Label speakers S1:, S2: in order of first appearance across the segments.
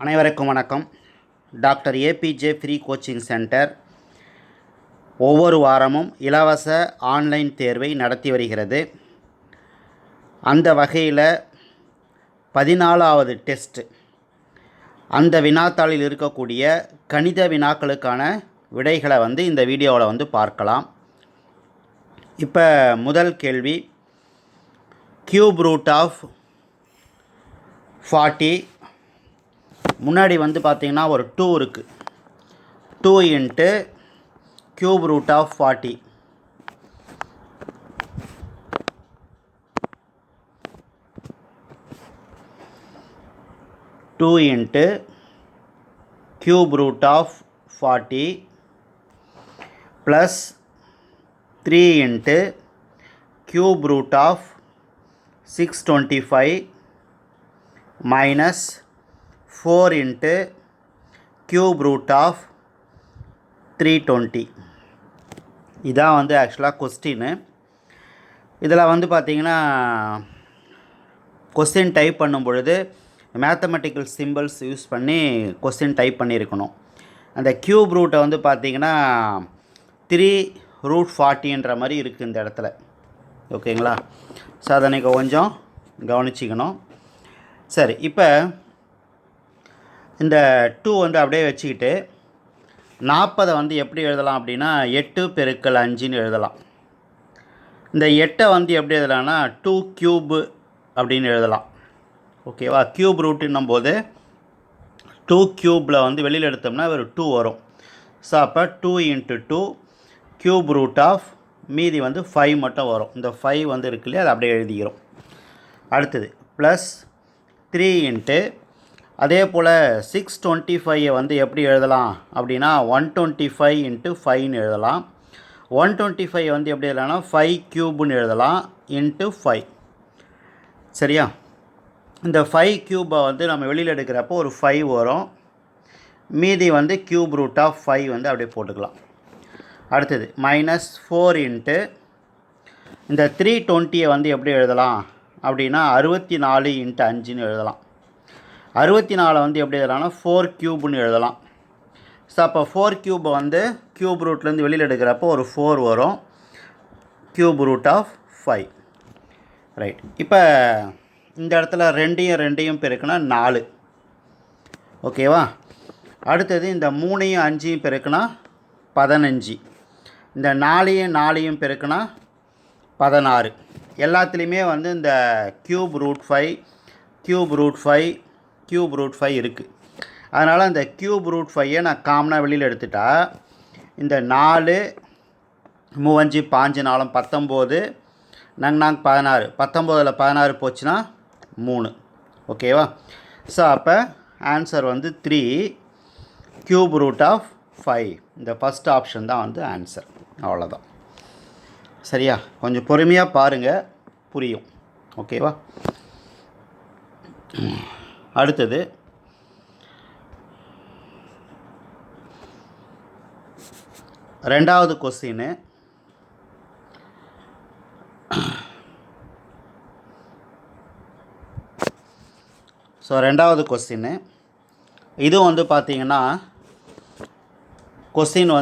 S1: அனைவருக்கும் வணக்கம். Doctor APJ free coaching centre ஒவ்வொரு வாரமும் இலவச ஆன்லைன் தேர்வை நடத்தி வருகிறது. அந்த வகையில் 14வது டெஸ்ட், அந்த வினாத்தாளில் இருக்கக்கூடிய கணித வினாக்களுக்கான விடைகளை இந்த வீடியோவில் பார்க்கலாம். இப்போ முதல் கேள்வி, கியூப் ரூட் ஆஃப் 40, முன்னாடி பார்த்திங்கன்னா ஒரு 2 இருக்குது. 2 into cube root of 40, cube root of 40 plus 3 into cube root of 625 minus 4 into cube root of 320. இதான் ஆக்சுவலாக கொஸ்டின்னு. இதில் பார்த்திங்கன்னா கொஸ்டின் டைப் பண்ணும் பொழுது மேத்தமெட்டிக்கல் சிம்பிள்ஸ் யூஸ் பண்ணி கொஸ்டின் டைப் பண்ணியிருக்கணும். அந்த கியூப் ரூட்டை பார்த்திங்கன்னா 3√40ன்ற மாதிரி இருக்குது இந்த இடத்துல. ஓகேங்களா? ஸோ அதை நீங்கள் கொஞ்சம் கவனிச்சிக்கணும். சரி, இப்போ இந்த 2 அப்படியே வச்சுக்கிட்டு 40 எப்படி எழுதலாம் அப்படின்னா 8 பெருக்கல் 5ன்னு எழுதலாம். இந்த 8 எப்படி எழுதலாம்னா 2 கியூப் அப்படின்னு எழுதலாம். ஓகேவா? கியூப் ரூட்டுன்னும் போது 2 கியூப்பில் வெளியில் எடுத்தோம்னா ஒரு 2 வரும். ஸோ அப்போ 2 இன்ட்டு 2 கியூப் ரூட் ஆஃப் மீதி 5 மட்டும் வரும். இந்த 5 இருக்கு இல்லையா, அதை அப்படியே எழுதிக்கிறோம். அடுத்தது ப்ளஸ் 3 இன்ட்டு, அதே போல் 625 எப்படி எழுதலாம் அப்படின்னா 125 இன்ட்டு 5ன்னு எழுதலாம். 125 எப்படி எழுதலாம்னா 5 கியூப்னு எழுதலாம் இன்ட்டு 5. சரியா? இந்த 5 கியூபை நம்ம வெளியில் எடுக்கிறப்போ ஒரு 5 வரும். மீதி கியூப் ரூட் ஆஃப் 5 அப்படியே போட்டுக்கலாம். அடுத்தது மைனஸ் 4 இன்ட்டு இந்த 320 எப்படி எழுதலாம் அப்படின்னா 64 இன்ட்டு 5ன்னு எழுதலாம். 64 எப்படி எழுதலாம்னா 4 கியூப்னு எழுதலாம். ஸோ அப்போ 4 கியூபை கியூப் ரூட்லேருந்து வெளியில் எடுக்கிறப்போ ஒரு 4 வரும். Cube root of 5. ரைட். இப்போ இந்த இடத்துல 2யும் பெருக்குனா 4. ஓகேவா? அடுத்தது இந்த 3யும் 5யும் பெருக்குனா 15. இந்த 4யும் பெருக்குனா 16. எல்லாத்துலேயுமே இந்த கியூப் ரூட் 5, கியூப் ரூட் 5 இருக்குது. அதனால் இந்த கியூப் ரூட் 5 நான் காமனாக வெளியில் எடுத்துட்டா இந்த 4 3 5 5 4 19, நாங்கள் 16. 19ல் 16 போச்சுன்னா 3. ஓகேவா? ஸோ அப்போ ஆன்சர் 3 கியூப் ரூட் ஆஃப் 5. இந்த ஃபஸ்ட் ஆப்ஷன் தான் ஆன்சர். அவ்வளோதான். சரியா? கொஞ்சம் பொறுமையாக பாருங்கள், புரியும். ஓகேவா? அடுத்தது ரெண்டாவது கொஸ்டின். ஸோ ரெண்டாவது கொஸ்டின் இது பார்த்தீங்கன்னா question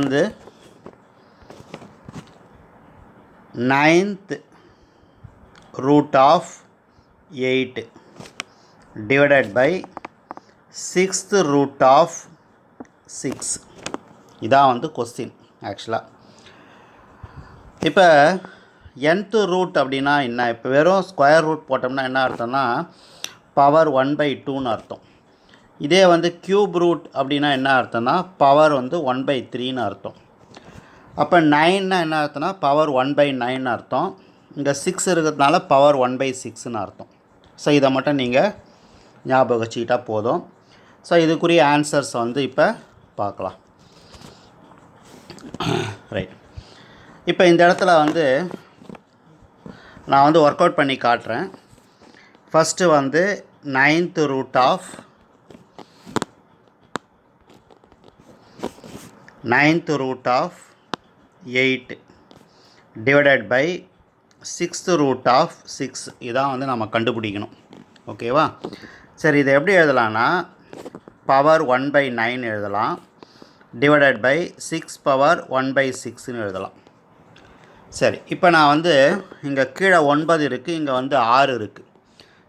S1: 9th root of 8 divided by 6th root of 6. இதான் கொஸ்டின் ஆக்சுவலாக. இப்போ nth ரூட் அப்படின்னா என்ன? இப்போ வெறும் ஸ்கொயர் ரூட் போட்டோம்னா என்ன அர்த்தம்னா பவர் 1/2ன்னு அர்த்தம். இதே கியூப் ரூட் அப்படின்னா என்ன அர்த்தம்னா பவர் 1/3ன்னு அர்த்தம். அப்போ 9னா என்ன அர்த்தம்னா பவர் 1/9ன்னு அர்த்தம். இங்கே 6 இருக்கிறதுனால பவர் 1/6ன்னு அர்த்தம். ஸோ இதை மட்டும் நீங்கள் ஞாபகம் வச்சுக்கிட்டா போதும். ஸோ இதுக்குரிய ஆன்சர்ஸ் இப்போ பார்க்கலாம். ரைட். இப்போ இந்த இடத்துல நான் ஒர்க் அவுட் பண்ணி காட்டுறேன். First 9th root of 8 divided by 6th root of 6. இதான் நம்ம கண்டுபிடிக்கணும். ஓகேவா? சரி, இதை எப்படி எழுதலான்னா பவர் 1/9 எழுதலாம், டிவைடட் பை 6 பவர் 1/6ன்னு எழுதலாம். சரி, இப்போ நான் வந்து இங்கே கீழே 9 இருக்குது, இங்கே வந்து 6 இருக்குது.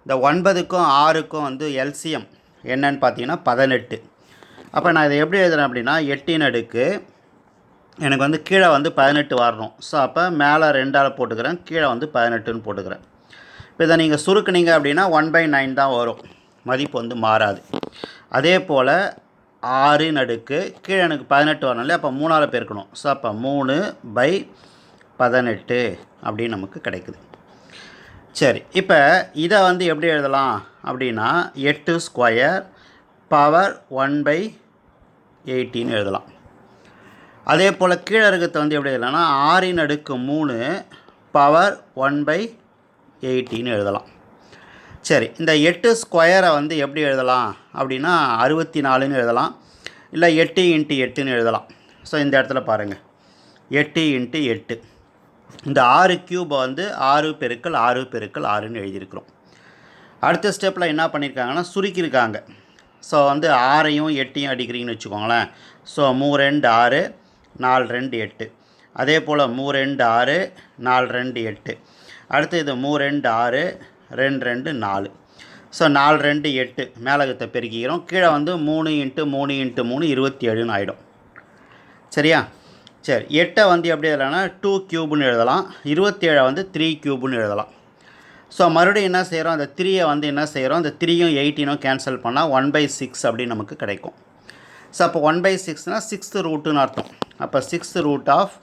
S1: இந்த 9க்கும் 6க்கும் வந்து எல்சிஎம் என்னன்னு பார்த்தீங்கன்னா 18. அப்போ நான் இதை எப்படி எழுதுறேன் அப்படின்னா 8ன் அடுக்கு எனக்கு வந்து கீழே வந்து 18 வரணும். ஸோ அப்போ மேலே 2ஆல் போட்டுக்கிறேன், கீழே வந்து 18ன்னு போட்டுக்கிறேன். இப்போ இதை நீங்கள் சுருக்குனீங்க அப்படின்னா 1/9 தான் வரும், மதிப்பு வந்து மாறாது. அதே போல் 6ன் அடுக்கு கீழே எனக்கு 18 வரணும் இல்லையா, அப்போ 3ஆல் பெருக்கணும். ஸோ அப்போ 3/18 அப்படின்னு நமக்கு கிடைக்குது. சரி, இப்போ இதை வந்து எப்படி எழுதலாம் அப்படின்னா 8 ஸ்கொயர் பவர் 1/18 எழுதலாம். அதே போல் கீழே இருக்கிறத வந்து எப்படி எழுதலாம்னா 6ன் அடுக்கு 3 பவர் 1/18 எழுதலாம். சரி, இந்த 8 ஸ்கொயரை வந்து எப்படி எழுதலாம் அப்படின்னா 64ன்னு எழுதலாம், இல்லை 8 × 8ன்னு எழுதலாம். ஸோ இந்த இடத்துல பாருங்கள் 8 × 8, இந்த 6 கியூபை வந்து 6 பெருக்கல் 6 பெருக்கல் 6ன்னு எழுதியிருக்கிறோம். அடுத்த ஸ்டெப்பில் என்ன பண்ணியிருக்காங்கன்னா சுருக்கியிருக்காங்க. ஸோ வந்து 6ஐயும் 8ஐயும் அடிக்கிறீங்கன்னு வச்சுக்கோங்களேன். ஸோ 3 2 6, 4 2 8. அதே போல் 3 2 6, 4 2 8. அடுத்து இது 3 2 6, 2 2 4. ஸோ 4 2 8 மேலகத்தை பெருக்கிக்கிறோம். கீழே வந்து 3 × 3 × 3 27ன்னு ஆகிடும். சரியா? சரி, 8ஐ வந்து எப்படி எழுதலாம்னா 2 கியூப்னு எழுதலாம், 27ஐ வந்து 3 கியூப்னு எழுதலாம். ஸோ மறுபடியும் என்ன செய்கிறோம், அந்த 3ஐ வந்து என்ன செய்கிறோம், அந்த 3யும் 18ம் கேன்சல் பண்ணால் 1/6 அப்படின்னு நமக்கு கிடைக்கும். ஸோ அப்போ 1/6னா 6th ரூட்டுன்னு அர்த்தம். அப்போ 6th ரூட் ஆஃப்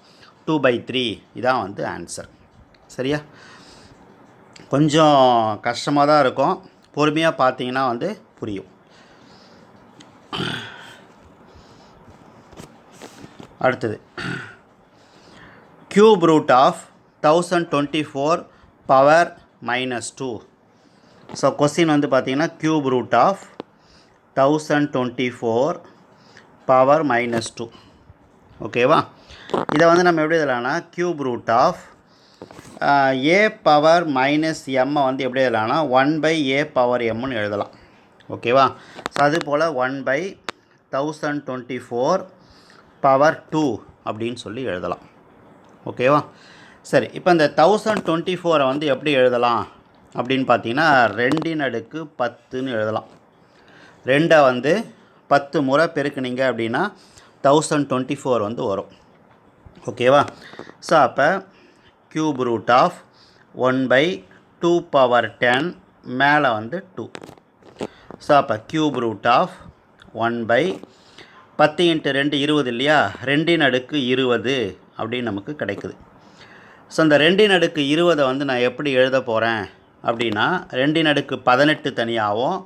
S1: 2/3 இதான் வந்து ஆன்சர். சரியா? கொஞ்சம் கஷ்டமாக தான் இருக்கும், பொறுமையாக பார்த்தீங்கன்னா வந்து புரியும். அடுத்தது cube root of 1024 power -2. So question வந்து பார்த்தீங்கன்னா கியூப் ரூட் ஆஃப் 1024 பவர் -2. ஓகேவா? இதை வந்து நம்ம எப்படி எழுதலாம்னா cube root of a power -m வந்து எப்படி எழுதலாம்னா 1/a பவர் mன்னு எழுதலாம். ஓகேவா? ஸோ அது போல் 1/1024 பவர் 2 அப்படின்னு சொல்லி எழுதலாம். ஓகேவா? சரி, இப்போ இந்த 1024 வந்து எப்படி எழுதலாம் அப்படின்னு பார்த்தீங்கன்னா 2ன் அடுக்கு 10ன்னு எழுதலாம். 2ஐ வந்து 10 முறை பெருக்குனீங்க அப்படின்னா 1024 வந்து வரும். ஓகேவா? ஸோ அப்போ கியூப் ரூட் ஆஃப் 1/2 பவர் 10 மேலே வந்து 2. ஸோ அப்போ கியூப் ரூட் ஆஃப் 1/10 × 2 20 இல்லையா, 2ன் அடுக்கு 20 அப்படின்னு நமக்கு கிடைக்குது. ஸோ இந்த 2ன் அடுக்கு 20 வந்து நான் எப்படி எழுத போகிறேன் அப்படின்னா 2ன் அடுக்கு 18 தனியாகவும்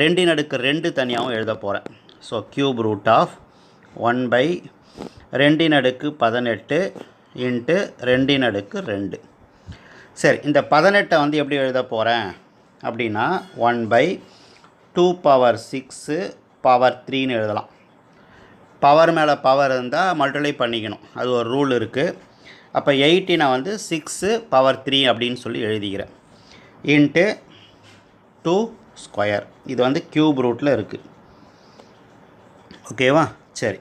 S1: 2ன் அடுக்கு 2 தனியாகவும் எழுத போகிறேன். ஸோ கியூப் ரூட் ஆஃப் 1/2ன் அடுக்கு 18 × 2ன் அடுக்கு 2. சரி, இந்த 18ஐ வந்து எப்படி எழுத போகிறேன் அப்படின்னா 1/2 பவர் 6 பவர் 3ன்னு எழுதலாம். பவர் மேலே பவர் இருந்தால் மல்டிப்ளை பண்ணிக்கணும், அது ஒரு ரூல் இருக்குது. அப்போ 18 வந்து 6 பவர் 3 அப்படின்னு சொல்லி எழுதிக்கிறேன், இன்ட்டு 2 ஸ்கொயர். இது வந்து கியூப் ரூட்டில் இருக்குது. ஓகேவா? சரி,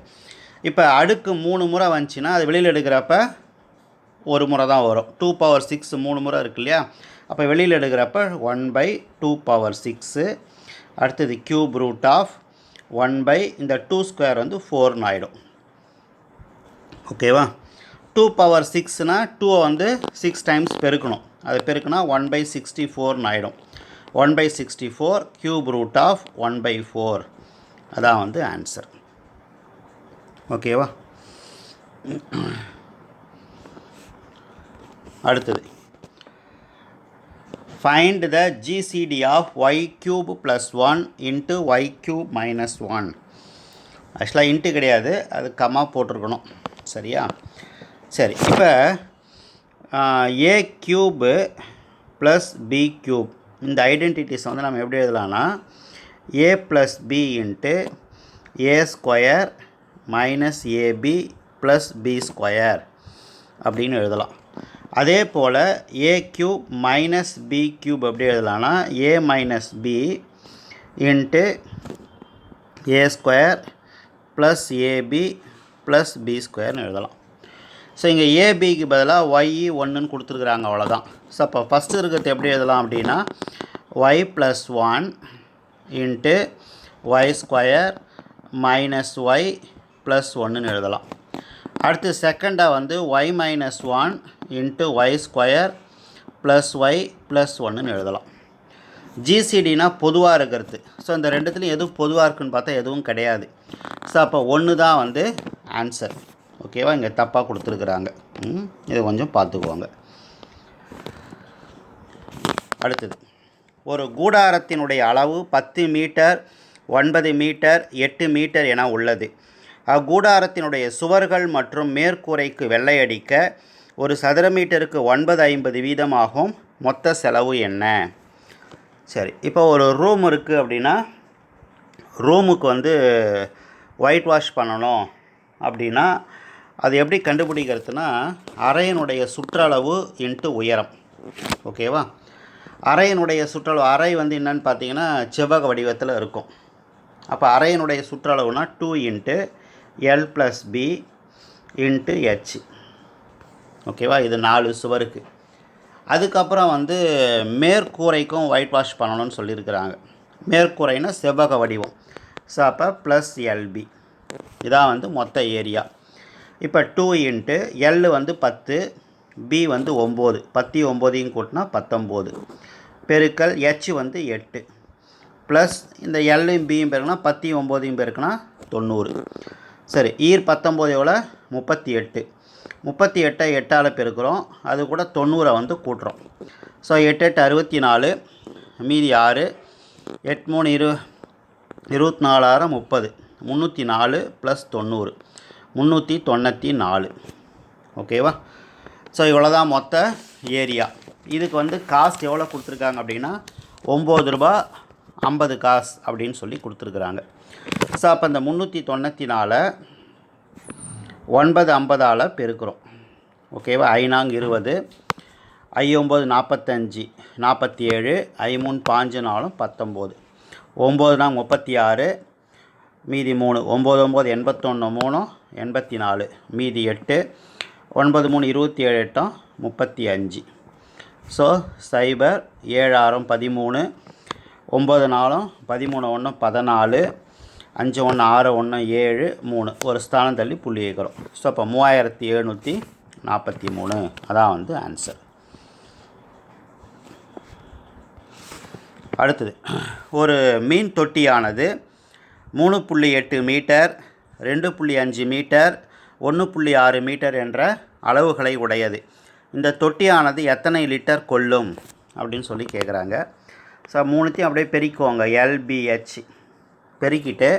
S1: இப்போ அடுக்கு 3 முறை வந்துச்சுன்னா அது வெளியில் எடுக்கிறப்ப ஒரு முறை தான் வரும். 2 பவர் 6 3 முறை இருக்கு இல்லையா, அப்போ வெளியில் எடுக்கிறப்ப 1/2 பவர் 6. அடுத்தது கியூப் ரூட் ஆஃப் 1/ இந்த 2 ஸ்கொயர் வந்து 4ன்னு ஆகிடும். ஓகேவா? 2 பவர் 6னா 2 வந்து 6 டைம்ஸ் பெருக்கணும், அதை பெருக்குனா 1/64ன்னு ஆகிடும். 1/64 கியூப் ரூட் ஆஃப் 1/4 அதான் வந்து ஆன்சர். ஓகேவா? அடுத்தது find the GCD of y³ + 1 × y³ - 1. ஆக்சுவலாக இன்ட்டு கிடையாது, அது கம்மா போட்டிருக்கணும். சரியா? சரி, இப்போ a³ + b³ இந்த ஐடென்டிட்டிஸ் வந்து நம்ம எப்படி எழுதலாம்னா a + b × a² - ab + b² அப்படின்னு எழுதலாம். அதே போல் a³ - b³ எப்படி எழுதலாம்னா a - b × A square plus AB plus B ஸ்கொயர்னு எழுதலாம். ஸோ இங்கே ஏபிக்கு பதிலாக ஒய் ஒன்றுன்னு கொடுத்துருக்குறாங்க, அவ்வளோதான். ஸோ அப்போ ஃபஸ்ட்டு இருக்கிறது எப்படி எழுதலாம் அப்படின்னா Y plus 1 into Y square minus Y plus 1ன்னு எழுதலாம். அடுத்து செகண்டாக வந்து Y minus 1 into Y square plus Y plus 1ன்னு எழுதலாம். ஜிசிடினா பொதுவாக இருக்கிறது. ஸோ இந்த ரெண்டுத்துலையும் எதுவும் பொதுவாக இருக்குன்னு பார்த்தா எதுவும் கிடையாது. ஸோ அப்போ 1 தான் வந்து ஆன்சர். ஓகேவா? இங்கே தப்பாக கொடுத்துருக்குறாங்க. இதை கொஞ்சம் பார்த்துக்குவாங்க. அடுத்தது, ஒரு கூடாரத்தினுடைய அளவு 10 மீட்டர், 9 மீட்டர், 8 மீட்டர் என உள்ளது. அக்கூடாரத்தினுடைய சுவர்கள் மற்றும் மேற்கூரைக்கு வெள்ளையடிக்க ஒரு சதுர மீட்டருக்கு 9.50 வீதமாகும். மொத்த செலவு என்ன? சரி, இப்போ ஒரு ரூம் இருக்குது அப்படின்னா ரூமுக்கு வந்து ஒயிட் வாஷ் பண்ணணும் அப்படின்னா அது எப்படி கண்டுபிடிக்கிறதுனா அறையினுடைய சுற்றளவு இன்ட்டு உயரம். ஓகேவா? அறையினுடைய சுற்றளவு, அறை வந்து என்னன்னு பார்த்தீங்கன்னா செவ்வக வடிவத்தில் இருக்கும். அப்போ அறையினுடைய சுற்றளவுனா 2 into L plus B into H. ஓகேவா? இது 4 சுவருக்கு. அதுக்கப்புறம் வந்து மேற்கூரைக்கும் ஒயிட் வாஷ் பண்ணணும்னு சொல்லியிருக்கிறாங்க. மேற்கூரைனா செவ்வக வடிவம். ஸோ அப்போ ப்ளஸ் எல்பி இதான் வந்து மொத்த ஏரியா. இப்போ 2 இன்ட்டு எல் வந்து 10, பி வந்து 9, 10 9 கூட்டினா 19 பெருக்கல் ஹெச் வந்து 8 ப்ளஸ் இந்த எல்லையும் பியும் பெருக்குனா 10 9 பெருக்குனா 90. சரி, ஈர் 19 எவ்வளோ? 38. 38 8ஆல் பெருக்கிறோம், அது கூட 90 வந்து கூட்டுறோம். ஸோ 8 8 64, மீதி 6, 8 3 24 30, 304 ப்ளஸ் 90 394. ஓகேவா? ஸோ இவ்வளோ தான் மொத்த ஏரியா. இதுக்கு வந்து காஸ்ட் எவ்வளோ கொடுத்துருக்காங்க அப்படின்னா 9 ரூபா 50 காசு அப்படின்னு சொல்லி கொடுத்துருக்குறாங்க. ஸோ அப்போ இந்த 394 950ஆல் பெருக்கிறோம். ஓகேவா? 5 20, 5 9 45 47, 5 3 5 19, 9 36, மீதி 3, 9 9 81 3 84, மீதி 8, 9 3 27 8 35. ஸோ 0 7 6 13, 9 4 13 1 14, 5 1 6 1 7 3, ஒரு ஸ்தானம் தள்ளி புள்ளி வைக்கிறோம். ஸோ அப்போ 3743 அதான் வந்து ஆன்சர். அடுத்தது, ஒரு மீன் தொட்டியானது 3.8 மீட்டர், 2.5 மீட்டர், 1.6 மீட்டர் என்ற அளவுகளை உடையது. இந்த தொட்டியானது எத்தனை லிட்டர் கொள்ளும் அப்படின்னு சொல்லி கேட்குறாங்க. ஸோ மூணுத்தையும் அப்படியே பெருக்குவாங்க, எல்பிஹெச் பெருக்கிட்டு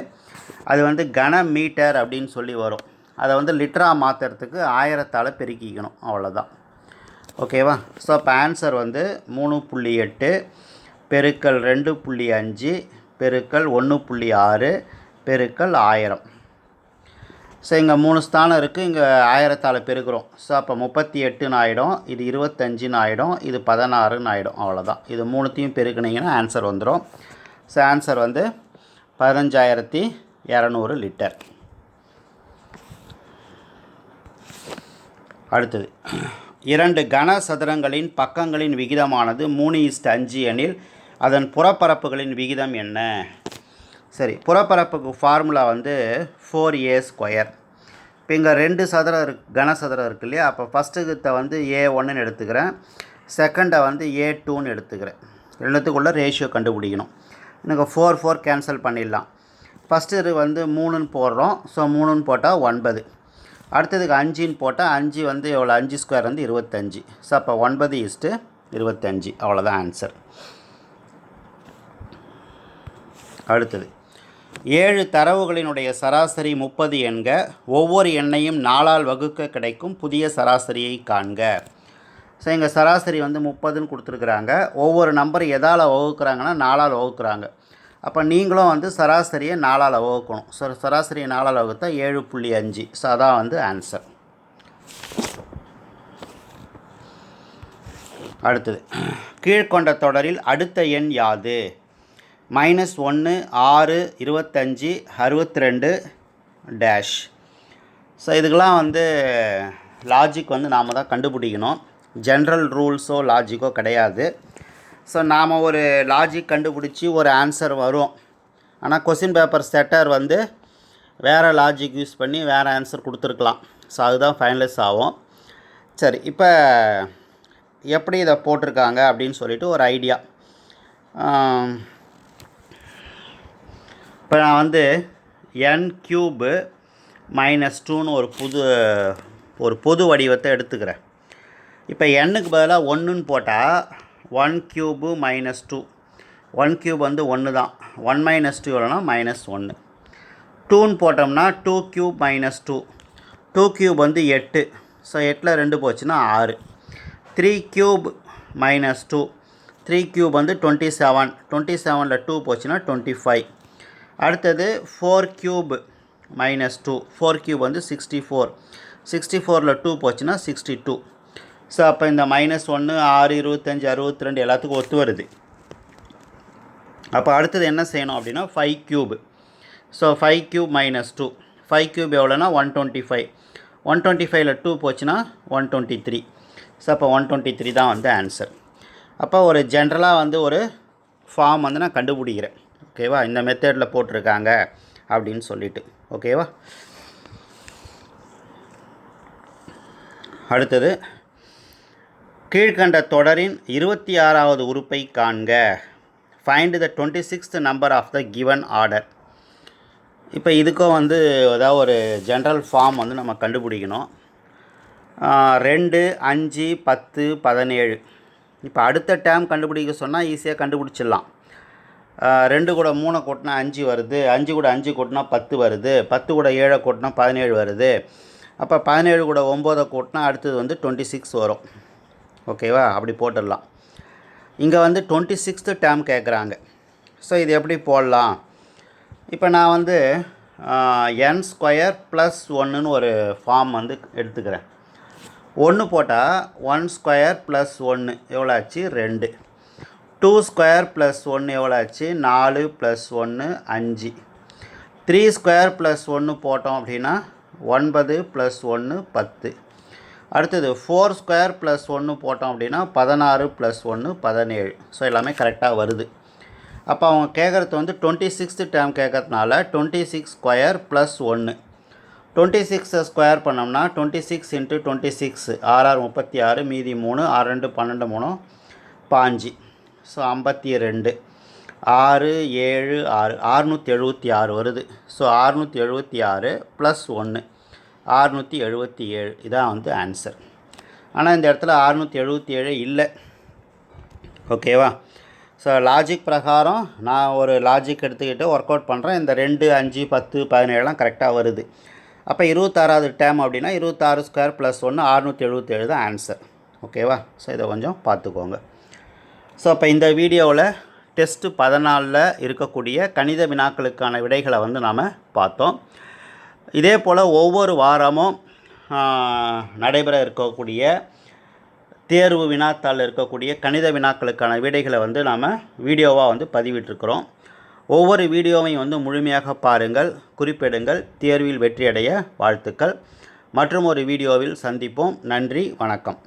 S1: அது வந்து கன மீட்டர் அப்படின்னு சொல்லி வரும். அதை வந்து லிட்டராக மாற்றுறதுக்கு 1000ஆல் பெருக்கிக்கணும், அவ்வளோதான். ஓகேவா? ஸோ இப்போ ஆன்சர் வந்து 3.8 பெருக்கல் 2.5 பெருக்கல் 1.6 பெருக்கல் 1000. ஸோ இங்கே 3 ஸ்தானம் இருக்குது, இங்கே 1000ஆல் பெருக்கிறோம். ஸோ அப்போ 38ன்னு ஆகிடும், இது 25ன்னு ஆகிடும், இது 16ன்னு ஆகிடும், அவ்வளோதான். இது மூணுத்தையும் பெருக்கினீங்கன்னா ஆன்சர் வந்துடும். ஸோ ஆன்சர் வந்து 15200 லிட்டர். அடுத்தது, 2 கனசதுரங்களின் பக்கங்களின் விகிதமானது 3:5 எனில் அதன் புறப்பரப்புகளின் விகிதம் என்ன? சரி, புறப்பரப்புக்கு ஃபார்முலா வந்து 4a ஸ்கொயர். இப்போ இங்கே 2 சதுரம் கனசதுரம் இருக்கு இல்லையா? அப்போ ஃபஸ்ட்டுக்கிட்ட வந்து A1ன்னு எடுத்துக்கிறேன், செகண்டை வந்து A2ன்னு எடுத்துக்கிறேன். ரெண்டுத்துக்குள்ளே ரேஷியோ கண்டுபிடிக்கணும். எனக்கு 4 4 கேன்சல் பண்ணிடலாம். ஃபஸ்ட்டு வந்து 3ன்னு போடுறோம். ஸோ 3ன்னு போட்டால் 9. அடுத்ததுக்கு 5ன்னு போட்டால் 5 வந்து எவ்வளோ? 5 ஸ்கொயர் வந்து 25. ஸோ அப்போ 9:25, அவ்வளோதான் ஆன்சர். அடுத்தது, 7 தரவுகளினுடைய சராசரி 30 என்க. ஒவ்வொரு எண்ணையும் 4ஆல் வகுக்க கிடைக்கும் புதிய சராசரியை காண்க. ஸோ இங்கே சராசரி வந்து 30ன்னு கொடுத்துருக்குறாங்க. ஒவ்வொரு நம்பர் எதால் வகுக்கிறாங்கன்னா 4ஆல் வகுக்கிறாங்க. அப்போ நீங்களும் வந்து சராசரியை 4ஆல் வகுக்கணும். ஸோ சராசரியை 4ஆல் வகுத்தா 7.5. ஸோ அதான் வந்து ஆன்சர். அடுத்தது, கீழ்கொண்ட தொடரில் அடுத்த எண் யாது? -1 6 25 62 டேஷ். ஸோ இதுக்கெல்லாம் வந்து லாஜிக் வந்து நாம் தான் கண்டுபிடிக்கணும். ஜென்ரல் ரூல்ஸோ லாஜிக்கோ கிடையாது. ஸோ நாம் ஒரு லாஜிக் கண்டுபிடிச்சி ஒரு ஆன்சர் வரும். ஆனால் கொஸ்டின் பேப்பர் செட்டர் வந்து வேறு லாஜிக் யூஸ் பண்ணி வேறு ஆன்சர் கொடுத்துருக்கலாம். ஸோ அதுதான் ஃபைனலைஸ் ஆகும். சரி, இப்போ எப்படி இதை போட்டிருக்காங்க அப்படின்னு சொல்லிட்டு ஒரு ஐடியா. இப்போ நான் வந்து n³ -2ன்னு ஒரு பொது வடிவத்தை எடுத்துக்கிறேன். இப்போ n-க்கு பதிலாக 1ன்னு போட்டால் 1³ -2. 1³ வந்து 1 தான். 1 - 2 எவ்வளோனா -1. 2ன்னு போட்டோம்னா 2³ -2. 2³ வந்து 8. ஸோ 8ல் 2 போச்சுன்னா 6. 3³ -2. 3³ வந்து 27. 27ல் 2 போச்சுன்னா 25. அடுத்தது 4³ -2. 4³ வந்து 64. 64ல் 2 போச்சுன்னா 62. ஸோ அப்போ இந்த -1 6 25 62 எல்லாத்துக்கும் ஒத்து வருது. அப்போ அடுத்தது என்ன செய்யணும் அப்படின்னா 5³. ஸோ 5³ -2. 5³ எவ்வளோனா 125. 125ல் 2 போச்சுன்னா 123. ஸோ அப்போ 123 தான் வந்து ஆன்சர். அப்போ ஒரு ஜென்ரலாக வந்து ஒரு ஃபார்ம் வந்து நான் கண்டுபிடிக்கிறேன். ஓகேவா, இந்த மெத்தடில் போட்டிருக்காங்க அப்படின்னு சொல்லிட்டு. ஓகேவா, அடுத்தது கீழ்கண்ட தொடரின் 26வது உறுப்பை காண்க. Find the 26th number of the given order. இப்போ இதுக்கும் வந்து ஏதாவது ஒரு ஜென்ரல் ஃபார்ம் வந்து நம்ம கண்டுபிடிக்கணும். 2 5 10 17. இப்போ அடுத்த டேம் கண்டுபிடிக்க சொன்னால் ஈஸியாக கண்டுபிடிச்சிடலாம். 2 கூட 3 கூட்டினா 5 வருது. 5 கூட 5 கூட்டினா 10 வருது. 10 கூட 7 கூட்டினா 17 வருது. அப்போ 17 கூட 9 கூட்டினா அடுத்தது வந்து 26 வரும். ஓகேவா, அப்படி போட்டுடலாம். இங்கே வந்து 26th டேம் கேட்குறாங்க. ஸோ இது எப்படி போடலாம்? இப்போ நான் வந்து n² + 1ன்னு ஒரு ஃபார்ம் வந்து எடுத்துக்கிறேன். 1 போட்டால் 1² + 1 எவ்வளோ ஆச்சு? 2. 2² + 1 எவ்வளோ ஆச்சு? 4 + 1 5. 3² + 1 போட்டோம் அப்படின்னா 9 + 1 10. அடுத்தது 4² + 1 போட்டோம் அப்படின்னா 16 + 1 17. ஸோ எல்லாமே கரெக்டாக வருது. அப்போ அவங்க கேட்குறது வந்து 26th டேம் கேட்கறதுனால 26² + 1. 26 ஸ்கொயர் பண்ணோம்னா 26 × 26 6 36, மீதி 3, 6 2 12 3 5. ஸோ 52. 6 7 6 676 வருது. ஸோ 676 + 1 677. இதான் வந்து ஆன்சர். ஆனால் இந்த இடத்துல 677 இல்லை. ஓகேவா, ஸோ லாஜிக் பிரகாரம் நான் ஒரு லாஜிக் எடுத்துக்கிட்டு ஒர்க் அவுட் பண்ணுறேன். இந்த 2 5 10 17 கரெக்டாக வருது. அப்போ 26வது டேம் அப்படின்னா 26² + 1 677 தான் ஆன்சர். ஓகேவா, ஸோ இதை கொஞ்சம் பார்த்துக்கோங்க. ஸோ இப்போ இந்த வீடியோவில் டெஸ்ட்டு 14ல் இருக்கக்கூடிய கணித வினாக்களுக்கான விடைகளை வந்து நாம் பார்த்தோம். இதே போல் ஒவ்வொரு வாரமும் நடைபெற இருக்கக்கூடிய தேர்வு வினாத்தாளில் இருக்கக்கூடிய கணித வினாக்களுக்கான விடைகளை வந்து நாம் வீடியோவாக வந்து பதிவிட்டிருக்கிறோம். ஒவ்வொரு வீடியோவையும் வந்து முழுமையாக பாருங்கள், குறிப்பிடுங்கள். தேர்வில் வெற்றியடைய வாழ்த்துக்கள். மற்றும் ஒரு வீடியோவில் சந்திப்போம். நன்றி, வணக்கம்.